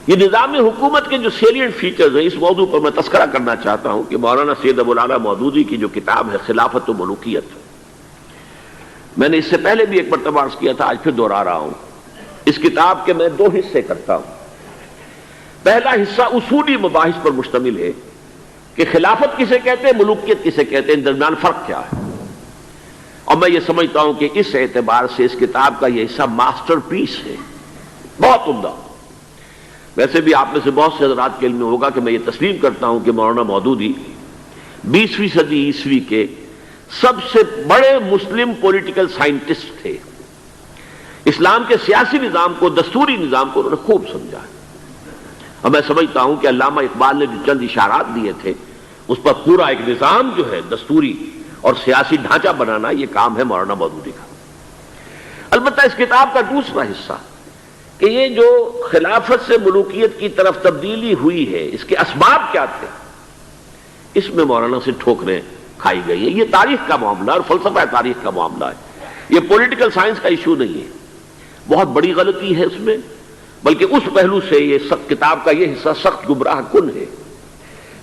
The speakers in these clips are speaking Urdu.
یہ نظام حکومت کے جو سیلینٹ فیچرز ہیں، اس موضوع پر میں تذکرہ کرنا چاہتا ہوں کہ مولانا سید ابو العلا مودودی کی جو کتاب ہے خلافت و ملوکیت، میں نے اس سے پہلے بھی ایک مرتبہ عرض کیا تھا، آج پھر دوہرا رہا ہوں۔ اس کتاب کے میں 2 حصے کرتا ہوں۔ پہلا حصہ اصولی مباحث پر مشتمل ہے کہ خلافت کسے کہتے ہیں، ملوکیت کسے کہتے ہیں، ان درمیان فرق کیا ہے، اور میں یہ سمجھتا ہوں کہ اس اعتبار سے اس کتاب کا یہ حصہ ماسٹر پیس ہے، بہت عمدہ۔ ویسے بھی آپ میں سے بہت سے حضرات کے علم میں ہوگا کہ میں یہ تسلیم کرتا ہوں کہ مولانا مودودی 20ویں صدی عیسوی کے سب سے بڑے مسلم پولیٹیکل سائنٹسٹ تھے۔ اسلام کے سیاسی نظام کو، دستوری نظام کو انہوں نے خوب سمجھا ہے، اور میں سمجھتا ہوں کہ علامہ اقبال نے جو چند اشارات دیے تھے اس پر پورا ایک نظام جو ہے دستوری اور سیاسی ڈھانچہ بنانا، یہ کام ہے مولانا مودودی کا۔ البتہ اس کتاب کا دوسرا حصہ کہ یہ جو خلافت سے ملوکیت کی طرف تبدیلی ہوئی ہے، اس کے اسباب کیا تھے، اس میں مولانا سے ٹھوکریں کھائی گئی ہیں۔ یہ تاریخ کا معاملہ اور فلسفہ تاریخ کا معاملہ ہے، یہ پولیٹیکل سائنس کا ایشو نہیں ہے۔ بہت بڑی غلطی ہے اس میں، بلکہ اس پہلو سے یہ کتاب کا یہ حصہ سخت گمراہ کن ہے۔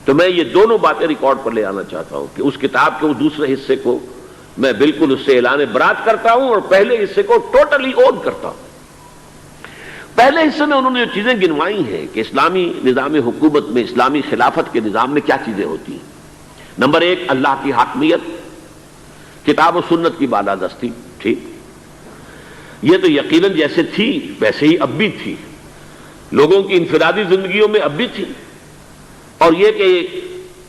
تو میں یہ دونوں باتیں ریکارڈ پر لے آنا چاہتا ہوں کہ اس کتاب کے اس دوسرے حصے کو میں بالکل اس سے اعلان برات کرتا ہوں اور پہلے حصے کو ٹوٹلی اون کرتا ہوں۔ پہلے حصے میں انہوں نے جو چیزیں گنوائی ہیں کہ اسلامی نظام حکومت میں، اسلامی خلافت کے نظام میں کیا چیزیں ہوتی ہیں۔ نمبر 1، اللہ کی حاکمیت، کتاب و سنت کی بالادستی، ٹھیک، یہ تو یقیناً جیسے تھی ویسے ہی اب بھی تھی، لوگوں کی انفرادی زندگیوں میں اب بھی تھی، اور یہ کہ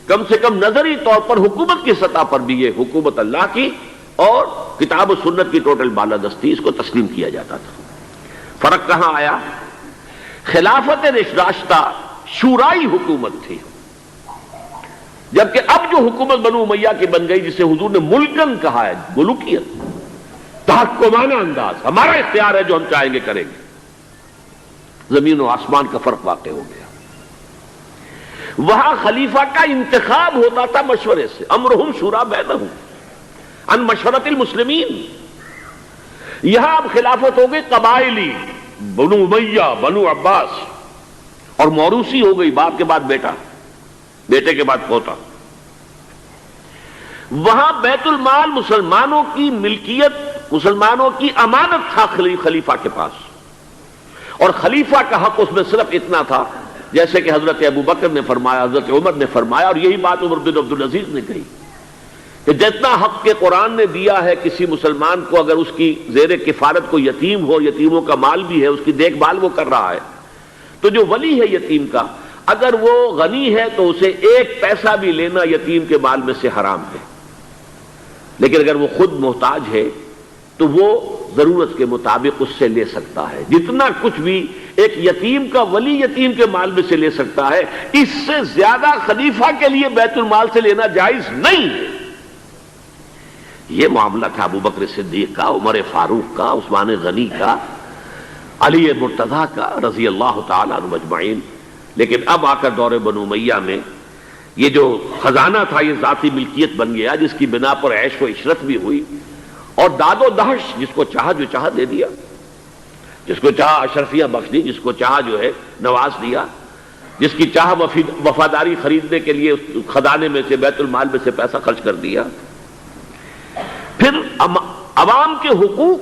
کم سے کم نظری طور پر حکومت کی سطح پر بھی یہ حکومت اللہ کی اور کتاب و سنت کی ٹوٹل بالادستی، اس کو تسلیم کیا جاتا تھا۔ فرق کہاں آیا؟ خلافت راشدہ شورائی حکومت تھی، جبکہ اب جو حکومت بنو امیہ کی بن گئی، جسے حضور نے ملکن کہا ہے، ملوکیت، تحکمانہ انداز، ہمارا اختیار ہے، جو ہم چاہیں گے کریں گے، زمین و آسمان کا فرق واقع ہو گیا۔ وہاں خلیفہ کا انتخاب ہوتا تھا مشورے سے، امرہم شورا بینہم ان مشورت المسلمین۔ یہاں اب خلافت ہو گئی قبائلی، بنو امیہ، بنو عباس، اور موروثی ہو گئی، باپ کے بعد بیٹا، بیٹے کے بعد پوتا۔ وہاں بیت المال مسلمانوں کی ملکیت، مسلمانوں کی امانت تھا خلیفہ کے پاس، اور خلیفہ کا حق اس میں صرف اتنا تھا جیسے کہ حضرت ابو بکر نے فرمایا، حضرت عمر نے فرمایا، اور یہی بات عمر بن عبدالعزیز نے کہی کہ جتنا حق کے قرآن نے دیا ہے کسی مسلمان کو، اگر اس کی زیر کفالت کو یتیم ہو، یتیموں کا مال بھی ہے، اس کی دیکھ بھال وہ کر رہا ہے، تو جو ولی ہے یتیم کا، اگر وہ غنی ہے تو اسے 1 پیسہ بھی لینا یتیم کے مال میں سے حرام ہے، لیکن اگر وہ خود محتاج ہے تو وہ ضرورت کے مطابق اس سے لے سکتا ہے، جتنا کچھ بھی ایک یتیم کا ولی یتیم کے مال میں سے لے سکتا ہے، اس سے زیادہ خلیفہ کے لیے بیت المال سے لینا جائز نہیں ہے۔ یہ معاملہ تھا ابو بکر صدیق کا، عمر فاروق کا، عثمان غنی کا، علی مرتضیٰ کا، رضی اللہ تعالیٰ عنہ اجمعین۔ لیکن اب آ کر دور بنو امیہ میں یہ جو خزانہ تھا یہ ذاتی ملکیت بن گیا، جس کی بنا پر عیش و عشرت بھی ہوئی، اور داد و دہش، جس کو چاہا جو چاہا دے دیا، جس کو چاہا اشرفیہ بخش دی، جس کو چاہا جو ہے نواز دیا، جس کی چاہا وفاداری خریدنے کے لیے اس خزانے میں سے، بیت المال میں سے پیسہ خرچ کر دیا۔ پھر عوام کے حقوق،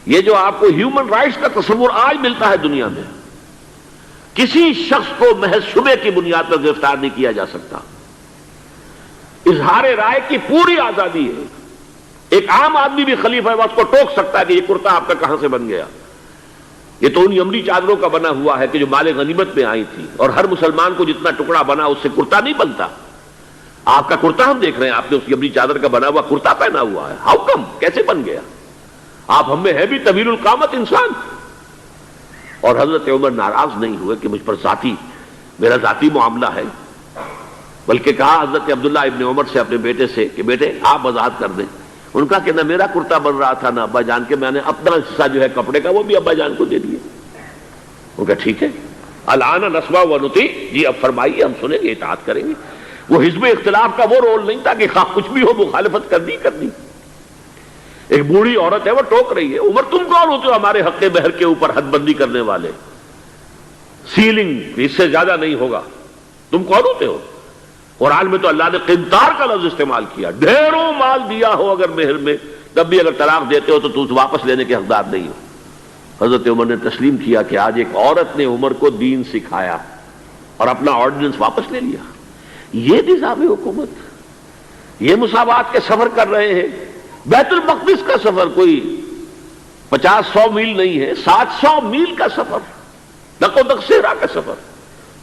یہ جو آپ کو ہیومن رائٹس کا تصور آج ملتا ہے دنیا میں، کسی شخص کو محض شبے کی بنیاد پر گرفتار نہیں کیا جا سکتا، اظہار رائے کی پوری آزادی ہے، ایک عام آدمی بھی خلیفہ ہے، اس کو ٹوک سکتا ہے کہ یہ کرتا آپ کا کہاں سے بن گیا، یہ تو ان یمنی چادروں کا بنا ہوا ہے کہ جو مال غنیمت میں آئی تھی، اور ہر مسلمان کو جتنا ٹکڑا بنا اس سے کرتا نہیں بنتا، آپ کا کرتا ہم دیکھ رہے ہیں، آپ نے اس یمنی چادر کا بنا ہوا کرتا پہنا ہوا ہے، ہاؤ کم، کیسے بن گیا؟ آپ ہم میں ہے بھی طویل القامت انسان۔ اور حضرت عمر ناراض نہیں ہوئے کہ مجھ پر میرا ذاتی معاملہ ہے، بلکہ کہا حضرت عبداللہ ابن عمر سے اپنے بیٹے سے کہ بیٹے آپ آزاد کر دیں۔ ان کا کہ نہ میرا کرتا بن رہا تھا نہ ابا جان کے، میں نے اپنا حصہ جو ہے کپڑے کا وہ بھی ابا جان کو دے دیا۔ ان کا ٹھیک ہے، الآن نسمع و نطیع، جی اب فرمائیے ہم سنیں گے، اطاعت کریں گے۔ وہ حزب اختلاف کا وہ رول نہیں تھا کہ خواہ کچھ بھی ہو مخالفت کرنی۔ ایک بوڑھی عورت ہے وہ ٹوک رہی ہے، عمر تم کون ہوتے ہو ہمارے حق بہر کے اوپر حد بندی کرنے والے؟ سیلنگ اس سے زیادہ نہیں ہوگا. تم کون ہوتے ہو؟ قرآن میں تو اللہ نے قنطار کا لفظ استعمال کیا. ڈھیروں مال دیا ہو اگر مہر میں تب بھی اگر طلاق دیتے ہو تو تم واپس لینے کے حقدار نہیں ہو. حضرت عمر نے تسلیم کیا کہ آج ایک عورت نے عمر کو دین سکھایا اور اپنا آرڈیننس واپس لے لیا. یہ نظام حکومت, یہ مساوات کے سفر کر رہے ہیں. بیت المقدس کا سفر کوئی 50-100 میل نہیں ہے, 700 میل کا سفر, دق و دق صحرا کا سفر.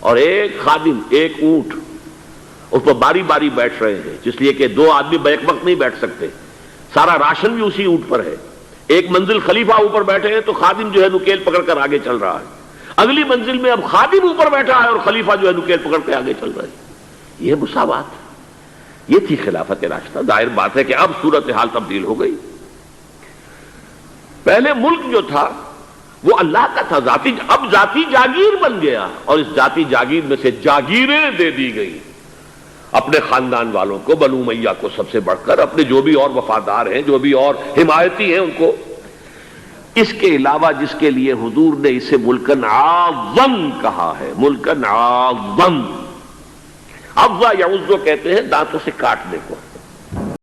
اور ایک خادم, ایک اونٹ, اس پر باری باری بیٹھ رہے ہیں, جس لیے کہ 2 آدمی بیک وقت نہیں بیٹھ سکتے. سارا راشن بھی اسی اونٹ پر ہے. ایک منزل خلیفہ اوپر بیٹھے ہیں تو خادم جو ہے نکیل پکڑ کر آگے چل رہا ہے. اگلی منزل میں اب خادم اوپر بیٹھا ہے اور خلیفہ جو ہے نکیل پکڑ کے آگے چل رہا ہے. یہ مساوات, یہ تھی خلافت راشدہ. ظاہر بات ہے کہ اب صورتحال تبدیل ہو گئی. پہلے ملک جو تھا وہ اللہ کا تھا, اب ذاتی جاگیر بن گیا, اور اس ذاتی جاگیر میں سے جاگیریں دے دی گئی اپنے خاندان والوں کو, بنو امیہ کو سب سے بڑھ کر, اپنے جو بھی اور وفادار ہیں, جو بھی اور حمایتی ہیں ان کو. اس کے علاوہ جس کے لیے حضور نے اسے ملکن اعظم کہا ہے, ملکن اعظم. عضا یعض کہتے ہیں دانتوں سے کاٹنے کو.